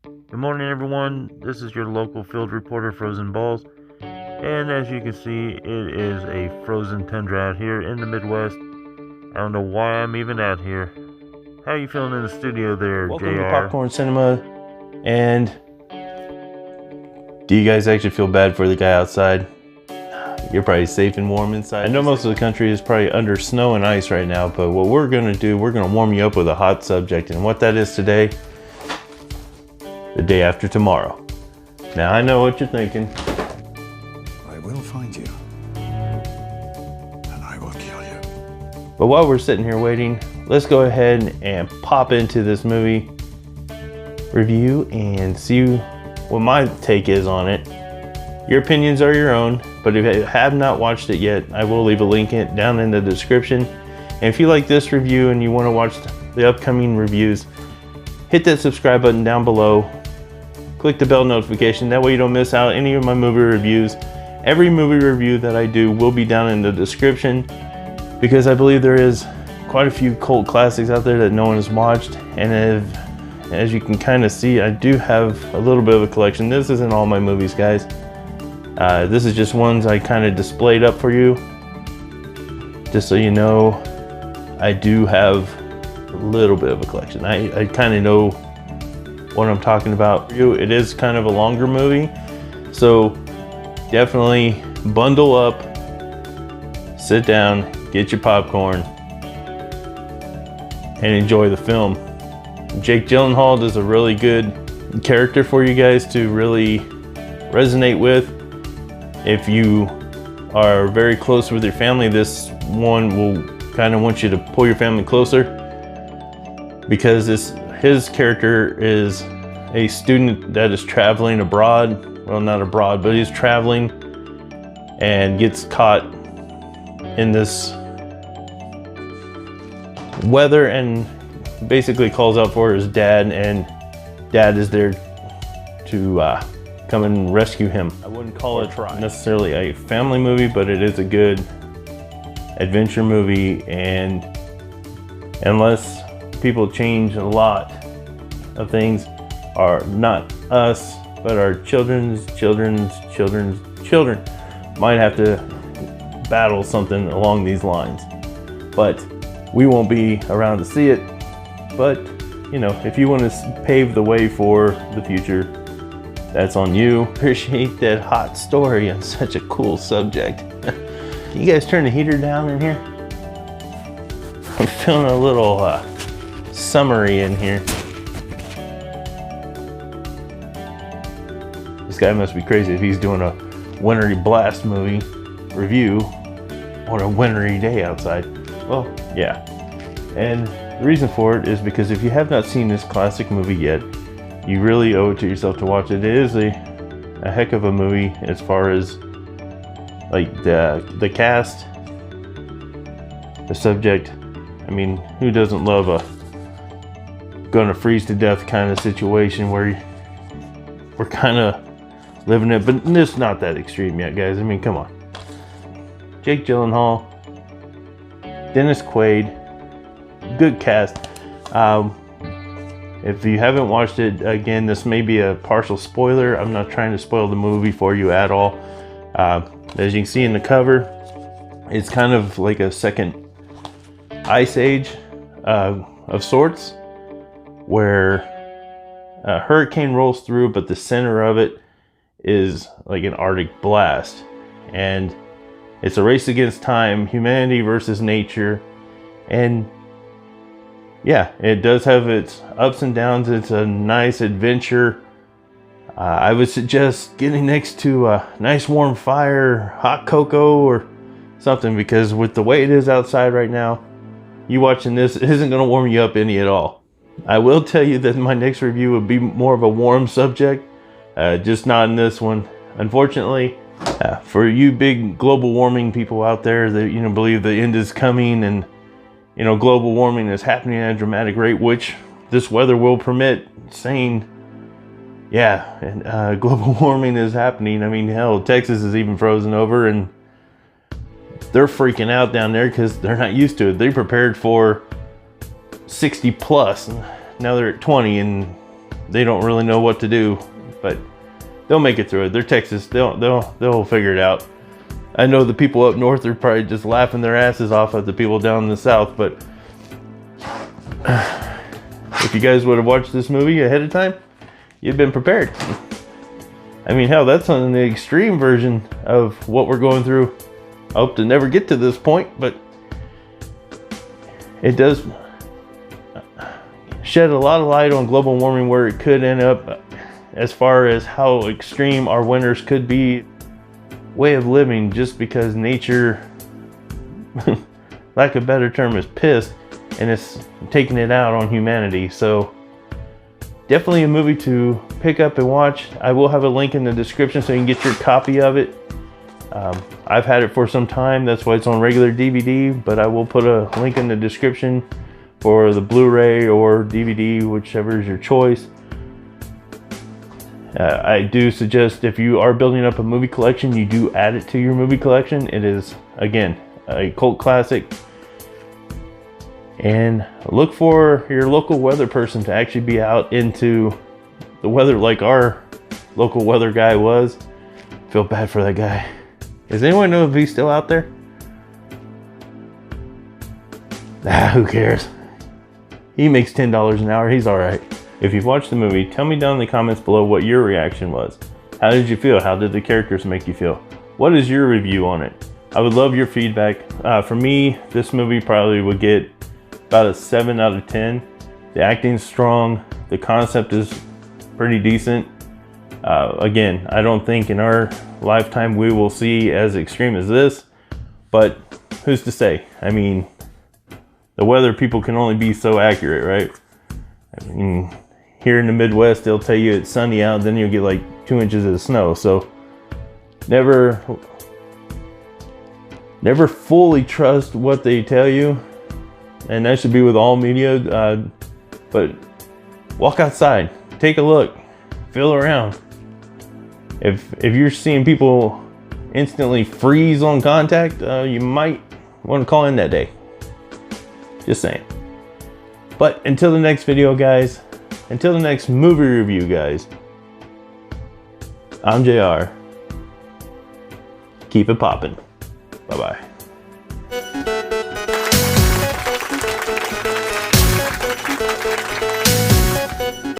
Good morning, everyone. This is your local field reporter, Frozen Balls. And as you can see, it is a frozen tundra out here in the Midwest. I don't know why I'm even out here. How are you feeling in the studio there, Welcome JR? to Popcorn Cinema. And do you guys actually feel bad for the guy outside? You're probably safe and warm inside. I know most of the country is probably under snow and ice right now, but what we're gonna do, we're gonna warm you up with a hot subject. And what that is today, the day after tomorrow. Now I know what you're thinking. I will find you, and I will kill you. But while we're sitting here waiting, let's go ahead and pop into this movie review and see what my take is on it. Your opinions are your own, but if you have not watched it yet, I will leave a link down in the description. And if you like this review and you want to watch the upcoming reviews, hit that subscribe button down below. Click the bell notification, that way you don't miss out any of my movie reviews. Every movie review that I do will be down in the description, because I believe there is quite a few cult classics out there that no one has watched. And as you can kind of see, I do have a little bit of a collection. This isn't all my movies, guys. This is just ones I kind of displayed up for you. Just so you know, I do have a little bit of a collection. I kind of know what I'm talking about. It is kind of a longer movie, so definitely bundle up, sit down, get your popcorn, and enjoy the film. Jake Gyllenhaal does a really good character for you guys to really resonate with. If you are very close with your family, this one will kind of want you to pull your family closer, because his character is a student that is traveling abroad. Well, not abroad, but he's traveling and gets caught in this weather and basically calls out for his dad, and dad is there to come and rescue him. I wouldn't call it necessarily a family movie, but it is a good adventure movie. And unless people change a lot of things, are not us, but our children's children might have to battle something along these lines. But we won't be around to see it. But you know, if you want to pave the way for the future, that's on you. Appreciate that hot story on such a cool subject. Can you guys turn the heater down in here? I'm feeling a little summery in here. This guy must be crazy if he's doing a wintry blast movie review on a wintry day outside. Well, yeah. And the reason for it is because if you have not seen this classic movie yet, you really owe it to yourself to watch it. It is a heck of a movie as far as like the cast, the subject. I mean, who doesn't love a gonna freeze to death kind of situation where we're kind of living it, but it's not that extreme yet, guys. I mean, come on. Jake Gyllenhaal, Dennis Quaid, good cast. If you haven't watched it, again, this may be a partial spoiler. I'm not trying to spoil the movie for you at all. As you can see in the cover, it's kind of like a second ice age of sorts, where a hurricane rolls through, but the center of it is like an Arctic blast. And it's a race against time, humanity versus nature. And yeah, it does have its ups and downs. It's a nice adventure. I would suggest getting next to a nice warm fire, hot cocoa or something, because with the way it is outside right now, you watching this isn't going to warm you up any at all. I will tell you that my next review would be more of a warm subject, just not in this one. Unfortunately, for you big global warming people out there that believe the end is coming and global warming is happening at a dramatic rate, which this weather will permit, saying, yeah, and global warming is happening. I mean, hell, Texas is even frozen over, and they're freaking out down there because they're not used to it. They prepared for 60 plus, and now they're at 20, and they don't really know what to do, but they'll make it through it. They're Texas. They'll figure it out. I know the people up north are probably just laughing their asses off at the people down in the south, but if you guys would have watched this movie ahead of time, you'd been prepared. I mean, hell, that's on the extreme version of what we're going through. I hope to never get to this point, but it does shed a lot of light on global warming, where it could end up, as far as how extreme our winters could be. Way of living, just because nature, lack of a better term, is pissed and it's taking it out on humanity. So definitely a movie to pick up and watch. I will have a link in the description so you can get your copy of it. I've had it for some time, that's why it's on regular DVD, but I will put a link in the description for the Blu-ray or DVD, whichever is your choice. I do suggest, if you are building up a movie collection, you do add it to your movie collection. It is, again, a cult classic. And look for your local weather person to actually be out into the weather like our local weather guy was. Feel bad for that guy. Does anyone know if he's still out there? Who cares? He makes $10 an hour. He's all right. If you've watched the movie, tell me down in the comments below what your reaction was. How did you feel? How did the characters make you feel? What is your review on it? I would love your feedback. For me, this movie probably would get about a 7 out of 10. The acting's strong. The concept is pretty decent. Again, I don't think in our lifetime we will see as extreme as this, but who's to say? I mean, the weather people can only be so accurate, right? I mean, here in the Midwest, they'll tell you it's sunny out, then you'll get like 2 inches of snow. So never fully trust what they tell you. And that should be with all media. But walk outside, take a look, feel around. If you're seeing people instantly freeze on contact, you might want to call in that day. Just saying. But until the next video, guys, until the next movie review, guys, I'm JR. Keep it poppin'. Bye-bye.